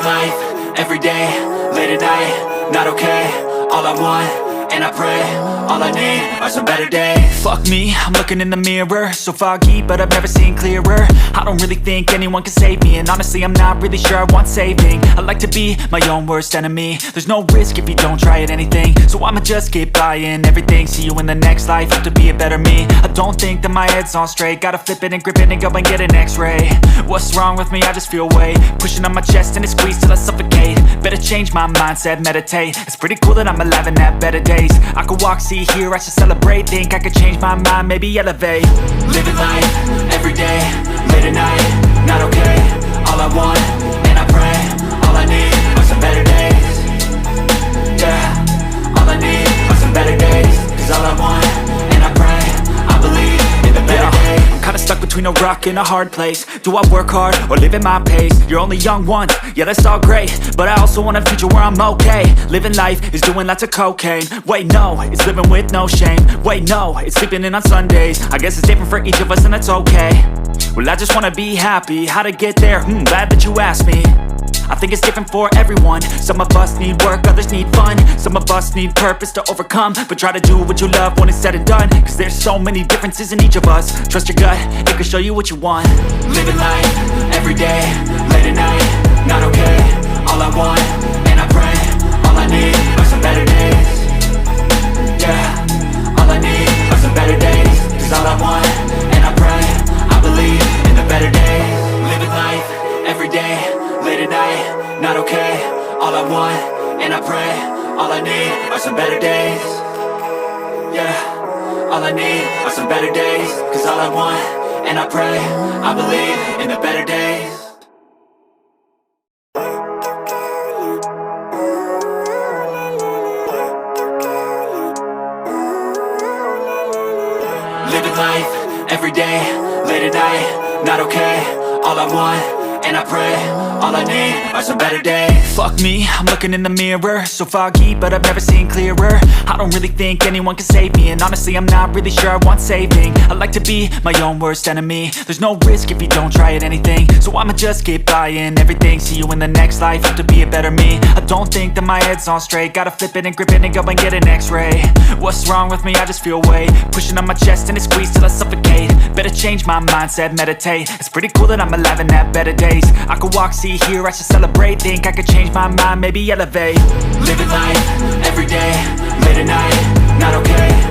life, everyday, late at night, not okay. All I want, and I pray, all I need are some better days. Fuck me, I'm looking in the mirror, so foggy, but I've never seen clearer. I don't really think anyone can save me, and honestly I'm not really sure I want saving. I like to be my own worst enemy. There's no risk if you don't try at anything, so I'ma just keep buying everything. See you in the next life, have to be a better me. I don't think that my head's on straight, gotta flip it and grip it and go and get an x-ray. What's wrong with me? I just feel weight pushing on my chest and it squeezes till I suffocate. Better change my mindset, meditate. It's pretty cool that I'm alive and have better days. I could walk, see, hear, I should celebrate. Think I could change my mind, maybe elevate. Living life, everyday, late at night, not okay. All I want, and I pray, all I need are some better days. Yeah, all I need are some better days. Cause all I want, and I pray, I believe in the better days. I'm kinda stuck between a rock and a hard place. Do I work hard or live at my pace? You're only young once, yeah that's all great, but I also want a future where I'm okay. Living life is doing lots of cocaine. Wait no, it's living with no shame. Wait no, it's sleeping in on Sundays. I guess it's different for each of us and that's okay. Well I just wanna be happy, how to get there? Glad that you asked me. I think it's different for everyone. Some of us need work, others need fun. Some of us need purpose to overcome. But try to do what you love when it's said and done, cause there's so many differences in each of us. Trust your gut, it can show you what you want. Living life, everyday, late at night, not okay. All I want, and I pray, all I need are some better days. Yeah, all I need are some better days. Cause all I want, and I pray, I believe in the better days. Living life, everyday, late at night, not okay. All I want, and I pray, all I need are some better days. Yeah, all I need are some better days. Cause all I want, and I pray, I believe in the better days. Living life, everyday, late at night, not okay. All I want, and I pray, all I need are some better days. Fuck me, I'm looking in the mirror, so foggy, but I've never seen clearer. I don't really think anyone can save me, and honestly I'm not really sure I want saving. I like to be my own worst enemy. There's no risk if you don't try at anything, so I'ma just keep buying everything. See you in the next life, have to be a better me. I don't think that my head's on straight, gotta flip it and grip it and go and get an x-ray. What's wrong with me? I just feel weight pushing on my chest and it squeezes till I suffocate. Better change my mindset, meditate. It's pretty cool that I'm alive and have better days. I could walk, see, hear, I should celebrate. Think I could change my mind, maybe elevate. Living life, everyday, late at night, not okay.